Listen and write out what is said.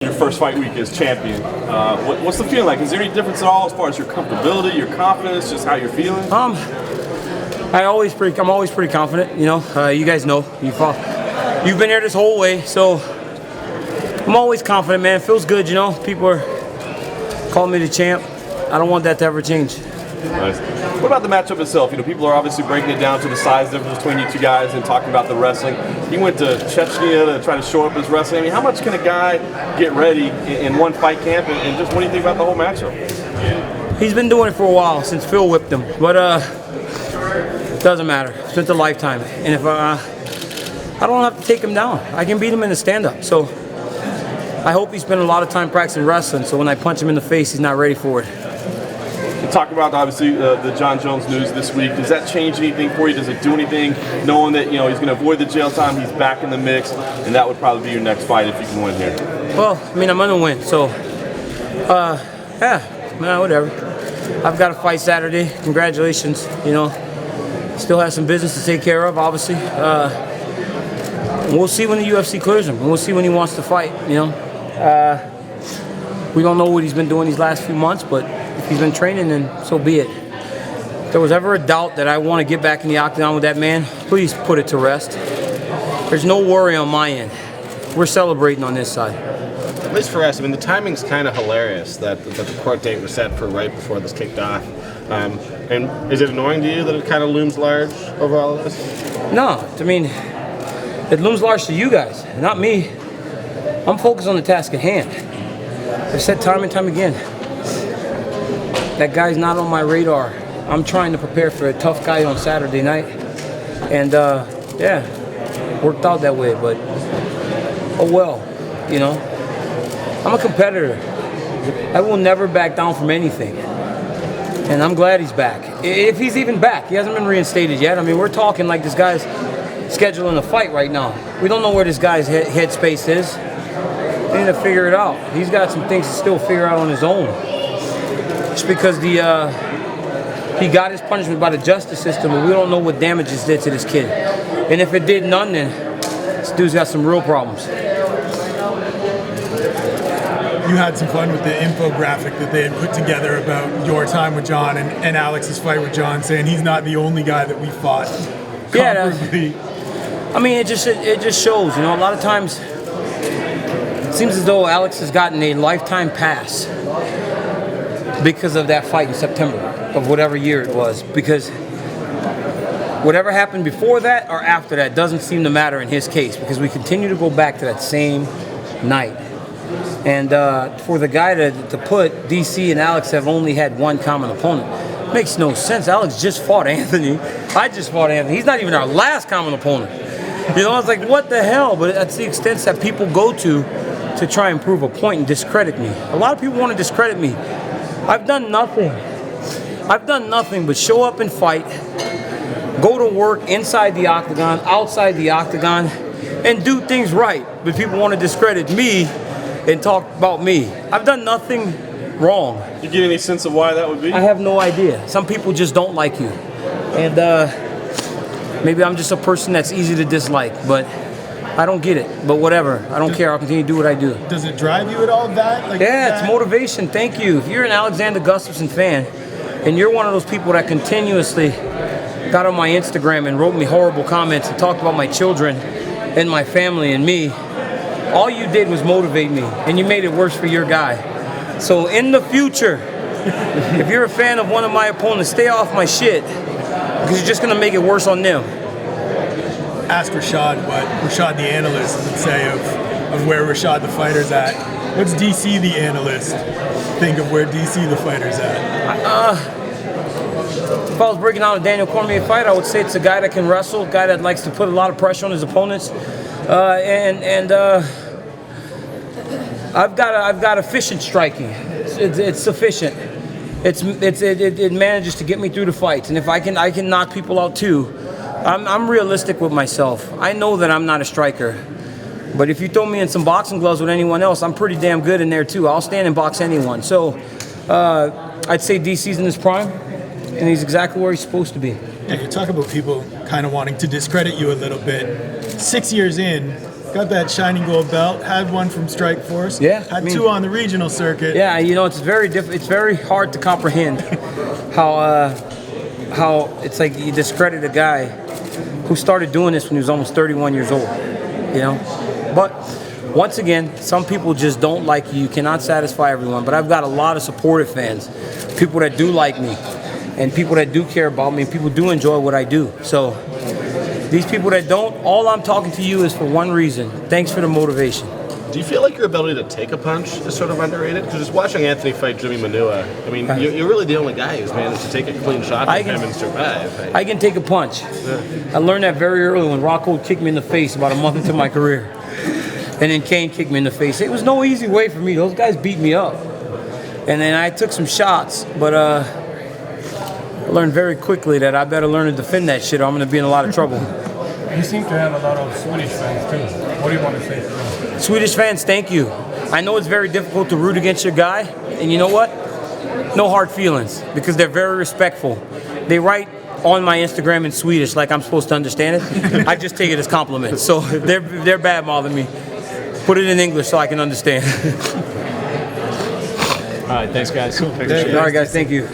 Your first fight week as champion. What's the feeling like? Is there any difference at all as far as your comfortability, your confidence, just how you're feeling? I'm always pretty confident. You know, you guys know you've been here this whole way, so I'm always confident, man. It feels good, you know. People are calling me the champ. I don't want that to ever change. Nice. What about the matchup itself? You know, people are obviously breaking it down to the size difference between you two guys and talking about the wrestling. You went to Chechnya to try to show up as wrestling. I mean, how much can a guy get ready in one fight camp? And just what do you think about the whole matchup? He's been doing it for a while, since Phil whipped him. But it doesn't matter. It's been a lifetime. And if I don't have to take him down, I can beat him in the stand-up. So I hope he spent a lot of time practicing wrestling, so when I punch him in the face, he's not ready for it. Talk about obviously the Jon Jones news this week. Does that change anything for you? Does it do anything knowing that, you know, he's going to avoid the jail time, he's back in the mix, and that would probably be your next fight if you can win here? Well, I mean, I'm going to win, so yeah, nah, whatever. I've got a fight Saturday. Congratulations. You know, still have some business to take care of, obviously. We'll see when the UFC clears him, and we'll see when he wants to fight. You know, we don't know what he's been doing these last few months, but if he's been training, then so be it. If there was ever a doubt that I want to get back in the octagon with that man, please put it to rest. There's no worry on my end. We're celebrating on this side. At least for us, I mean, the timing's kind of hilarious that the court date was set for right before this kicked off. And is it annoying to you that it kind of looms large over all of this? No, I mean, it looms large to you guys, not me. I'm focused on the task at hand. I've said time and time again, that guy's not on my radar. I'm trying to prepare for a tough guy on Saturday night. And yeah, worked out that way, but oh well, you know. I'm a competitor. I will never back down from anything. And I'm glad he's back. If he's even back, he hasn't been reinstated yet. I mean, we're talking like this guy's scheduling a fight right now. We don't know where this guy's headspace is. We need to figure it out. He's got some things to still figure out on his own. Just because he got his punishment by the justice system, and we don't know what damages did to this kid. And if it did none, then this dude's got some real problems. You had some fun with the infographic that they had put together about your time with Jon and Alex's fight with Jon, saying he's not the only guy that we fought. Yeah, I mean, it just shows, you know, a lot of times it seems as though Alex has gotten a lifetime pass because of that fight in September of whatever year it was, because whatever happened before that or after that doesn't seem to matter in his case, because we continue to go back to that same night. And for the guy to put DC and Alex have only had one common opponent makes no sense. Alex just fought Anthony. I just fought Anthony. He's not even our last common opponent. You know, it's like, what the hell? But that's the extent that people go to try and prove a point and discredit me. A lot of people want to discredit me. I've done nothing. I've done nothing but show up and fight, go to work inside the octagon, outside the octagon, and do things right. But people want to discredit me and talk about me. I've done nothing wrong. You get any sense of why that would be? I have no idea. Some people just don't like you. And maybe I'm just a person that's easy to dislike, but I don't get it. But whatever. I don't care. I'll continue to do what I do. Does it drive you at all, that? Like, yeah, it's motivation. Thank you. If you're an Alexander Gustafsson fan, and you're one of those people that continuously got on my Instagram and wrote me horrible comments and talked about my children and my family and me, all you did was motivate me, and you made it worse for your guy. So in the future, if you're a fan of one of my opponents, stay off my shit, because you're just going to make it worse on them. Ask Rashad what Rashad the analyst would say of where Rashad the fighter's at. What's DC the analyst think of where DC the fighter's at? If I was breaking down a Daniel Cormier fight, I would say it's a guy that can wrestle, a guy that likes to put a lot of pressure on his opponents. I've got efficient striking. It's sufficient. It manages to get me through the fights, and if I can knock people out too. I'm realistic with myself. I know that I'm not a striker, but if you throw me in some boxing gloves with anyone else, I'm pretty damn good in there too. I'll stand and box anyone. So I'd say DC's in his prime, and he's exactly where he's supposed to be. Yeah, you talk about people kind of wanting to discredit you a little bit. 6 years in, got that shining gold belt. Had one from Strike Force. Yeah, Had two on the regional circuit. Yeah, it's very hard to comprehend how it's like you discredit a guy who started doing this when he was almost 31 years old. But once again, some people just don't like you. You cannot satisfy everyone. But I've got a lot of supportive fans, people that do like me, and people that do care about me, and people do enjoy what I do. So these people that don't, all I'm talking to you is for one reason. Thanks for the motivation. Do you feel like your ability to take a punch is sort of underrated? Because just watching Anthony fight Jimmy Manua, I mean, you're really the only guy who's managed to take a clean shot from him and survive. I can take a punch. I learned that very early when Rocco kicked me in the face about a month into my career. And then Kane kicked me in the face. It was no easy way for me. Those guys beat me up. And then I took some shots, but I learned very quickly that I better learn to defend that shit or I'm going to be in a lot of trouble. You seem to have a lot of Swedish fans too. What do you want to say to them? Swedish fans, thank you. I know it's very difficult to root against your guy, and you know what? No hard feelings, because they're very respectful. They write on my Instagram in Swedish like I'm supposed to understand it. I just take it as compliments. So they're bad mouthing me. Put it in English so I can understand. All right, thanks guys. All right, guys, thank you.